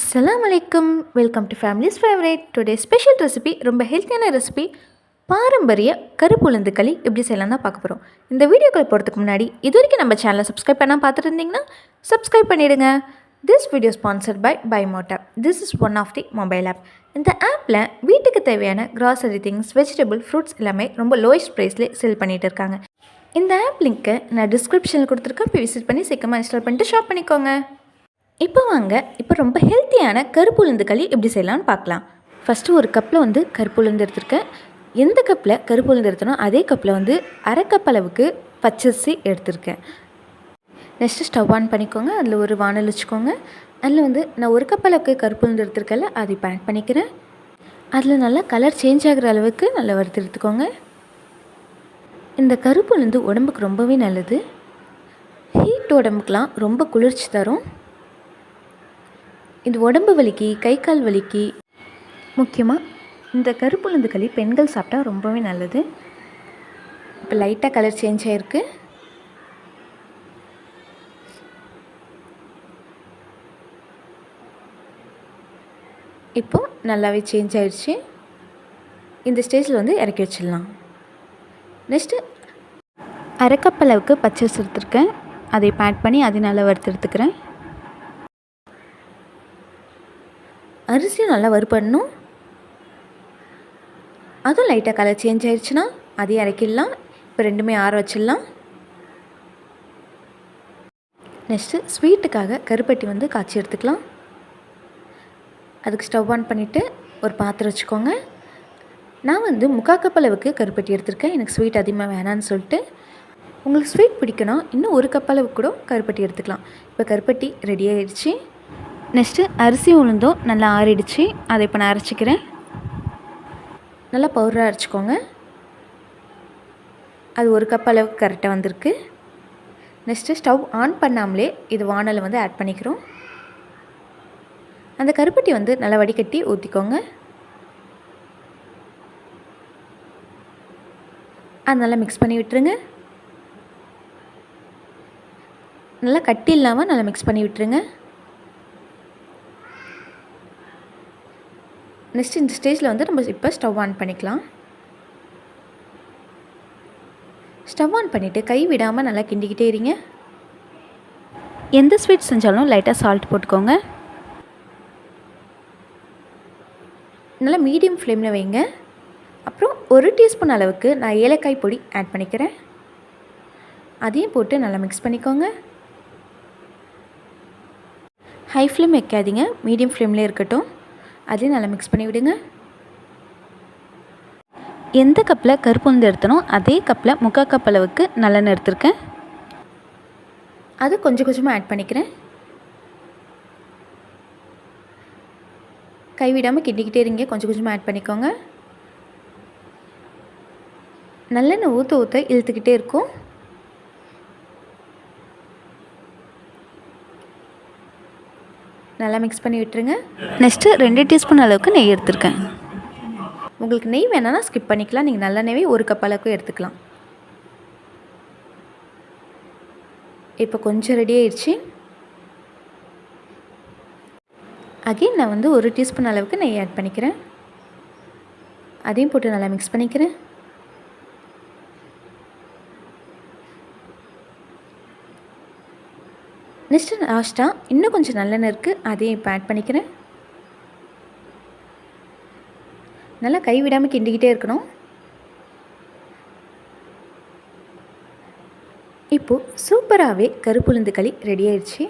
அஸ்ஸலாமு அலைக்கும். Welcome to families favourite. Today special recipe, ரொம்ப ஹெல்த்தியான ரெசிபி, பாரம்பரிய கருப்பு உளுந்து களி எப்படி செய்யலாம் தான் பார்க்க போகிறோம். இந்த வீடியோக்களை போகிறதுக்கு முன்னாடி இது வரைக்கும் நம்ம சேனலை சப்ஸ்கிரைப் பண்ணால் பார்த்துட்டு இருந்தீங்கன்னா சப்ஸ்கிரைப் பண்ணிவிடுங்க. This video sponsored by Mod app. This is one of the mobile app. இந்த ஆப்பில் வீட்டுக்கு தேவையான கிராசரி திங்ஸ், வெஜிடபிள், ஃப்ரூட்ஸ் எல்லாமே ரொம்ப லோயஸ்ட் ப்ரைஸ்லேயே செல் பண்ணிகிட்டு இருக்காங்க. இந்த ஆப் லிங்க்கை நான் டிஸ்கிரிப்ஷனில் கொடுத்துருக்கேன். போய் விசிட் பண்ணி சீக்கிரமாக இன்ஸ்டால் பண்ணிட்டு ஷாப் பண்ணிக்கோங்க. இப்போ ரொம்ப ஹெல்த்தியான கருப்பு உளுந்து களி எப்படி செய்யலாம்னு பார்க்கலாம். ஃபஸ்ட்டு ஒரு கப்பில் கருப்பு உளுந்து எடுத்துருக்கேன். எந்த கப்பில் கருப்பு உளுந்து எடுத்தனோ அதே கப்பில் அரை கப் அளவுக்கு பச்சரிசி எடுத்திருக்கேன். நெக்ஸ்ட்டு ஸ்டவ் ஆன் பண்ணிக்கோங்க. அதில் ஒரு வானல் வச்சுக்கோங்க. அதில் நான் ஒரு கப் அளவுக்கு கருப்பு உளுந்து எடுத்துருக்கல, அதை இப்போ ஆட் பண்ணிக்கிறேன். அதில் நல்லா கலர் சேஞ்ச் ஆகிற அளவுக்கு நல்லா வறுத்து எடுத்துக்கோங்க. இந்த கருப்பு உளுந்து உடம்புக்கு ரொம்பவே நல்லது. ஹீட் உடம்புக்கெலாம் ரொம்ப குளிர்ச்சி தரும். இது உடம்பு வலிக்கு, கை கால் வலிக்கு, முக்கியமாக இந்த கருப்பு உளுந்து களி பெண்கள் சாப்பிட்டா ரொம்பவே நல்லது. இப்போ லைட்டாக கலர் சேஞ்ச் ஆகிருக்கு. இப்போது நல்லாவே சேஞ்ச் ஆகிடுச்சு. இந்த ஸ்டேஜில் இறக்கி வச்சிடலாம். நெக்ஸ்ட்டு அரை கப் அளவுக்கு பச்சரிசி எடுத்துருக்கேன். அதை ஆட் பண்ணி அதை நல்லா வறுத்து எடுத்துக்கிறேன். அரிசியும் நல்லா வறுப்படணும். அதுவும் லைட்டாக கலர் சேஞ்ச் ஆகிடுச்சுன்னா அதையும் இறக்கிடலாம். இப்போ ரெண்டுமே ஆற வச்சிடலாம். நெக்ஸ்ட்டு ஸ்வீட்டுக்காக கருப்பட்டி காய்ச்சி எடுத்துக்கலாம். அதுக்கு ஸ்டவ் ஆன் பண்ணிவிட்டு ஒரு பாத்திரம் வச்சுக்கோங்க. நான் 3/4 கப் அளவுக்கு கருப்பட்டி எடுத்திருக்கேன். எனக்கு ஸ்வீட் அதிகமாக வேணான்னு சொல்லிட்டு. உங்களுக்கு ஸ்வீட் பிடிக்கணும் இன்னும் 1 கப் அளவுக்கு கூட கருப்பட்டி எடுத்துக்கலாம். இப்போ கருப்பட்டி ரெடி ஆகிடுச்சு. நெக்ஸ்ட்டு அரிசி உளுந்தும் நல்லா ஆறிடுச்சு. அதை இப்போ நான் அரைச்சிக்கிறேன். நல்லா பவுடராக அரைச்சிக்கோங்க. அது 1 கப் அளவுக்கு கரெக்டாக வந்திருக்கு. நெக்ஸ்ட்டு ஸ்டவ் ஆன் பண்ணாமலே இது வானலை ஆட் பண்ணிக்கிறோம். அந்த கருப்பட்டி நல்லா வடிகட்டி ஊற்றிக்கோங்க. அது நல்லா மிக்ஸ் பண்ணி விட்டுருங்க. நல்லா கட்டி இல்லாமல் நல்லா மிக்ஸ் பண்ணி விட்டுருங்க. நெக்ஸ்ட் இந்த ஸ்டேஜில் நம்ம இப்போ ஸ்டவ் ஆன் பண்ணிக்கலாம். ஸ்டவ் ஆன் பண்ணிவிட்டு கை விடாமல் நல்லா கிண்டிக்கிட்டே இருங்க. எந்த ஸ்வீட் செஞ்சாலும் லைட்டாக சால்ட் போட்டுக்கோங்க. நல்லா மீடியம் ஃப்ளேமில் வைங்க. அப்புறம் 1 டீஸ்பூன் அளவுக்கு நான் ஏலக்காய் பொடி ஆட் பண்ணிக்கிறேன். அதையும் போட்டு நல்லா மிக்ஸ் பண்ணிக்கோங்க. ஹை ஃப்ளேம் வைக்காதீங்க, மீடியம் ஃப்ளேம்லேயே இருக்கட்டும். அதையும் நல்லா மிக்ஸ் பண்ணி விடுங்க. எந்த கப்பில் கருப்பு உளுந்து எடுத்தனோ அதே கப்பில் 3/4 கப் அளவுக்கு நல்லெண்ணெய் எடுத்திருக்கேன். அது கொஞ்சம் கொஞ்சமாக ஆட் பண்ணிக்கிறேன். கைவிடாமல் கிண்டிக்கிட்டே இருங்க. கொஞ்சம் கொஞ்சமாக ஆட் பண்ணிக்கோங்க. நல்லெண்ணெய் ஊற்ற ஊற்ற இழுத்துக்கிட்டே இருக்கும். நல்லா மிக்ஸ் பண்ணி விட்டுருங்க. நெக்ஸ்ட்டு 2 டீஸ்பூன் அளவுக்கு நெய் எடுத்துருக்கேன். உங்களுக்கு நெய் வேணான்னா ஸ்கிப் பண்ணிக்கலாம். நீங்கள் நல்லெண்ணெய் 1 கப் அளவுக்கு எடுத்துக்கலாம். இப்போ கொஞ்சம் ரெடி ஆயிடுச்சு. அகைன் நான் 1 டீஸ்பூன் அளவுக்கு நெய் ஆட் பண்ணிக்கிறேன். அதையும் போட்டு நல்லா மிக்ஸ் பண்ணிக்கிறேன். நெக்ஸ்ட்டு லாஸ்ட்டாக இன்னும் கொஞ்சம் நல்லெண்ணெய் இருக்குது, அதையும் இப்போ ஆட் பண்ணிக்கிறேன். நல்லா கைவிடாமல் கிண்டிக்கிட்டே இருக்கணும். இப்போது சூப்பராகவே கருப்பு உளுந்து களி ரெடி ஆயிடுச்சு.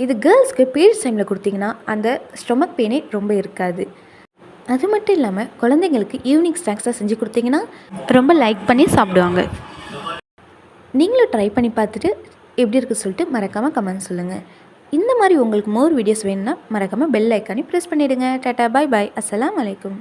இது கேர்ள்ஸ்க்கு பீரியட்ஸ் டைமில் கொடுத்தீங்கன்னா அந்த ஸ்டொமக் பெயினே ரொம்ப இருக்காது. அது மட்டும் இல்லாமல் குழந்தைங்களுக்கு ஈவினிங் ஸ்நாக்ஸாக செஞ்சு கொடுத்தீங்கன்னா ரொம்ப லைக் பண்ணி சாப்பிடுவாங்க. நீங்களும் ட்ரை பண்ணி பார்த்துட்டு எப்படி இருக்குது சொல்லிட்டு மறக்காமல் கமெண்ட் சொல்லுங்கள். இந்த மாதிரி உங்களுக்கு மோர் வீடியோஸ் வேணும்னா மறக்காமல் பெல் ஐக்கானே ப்ரெஸ் பண்ணிவிடுங்க. டாட்டா, பாய் பாய், அஸ்ஸலாமு அலைக்கும்.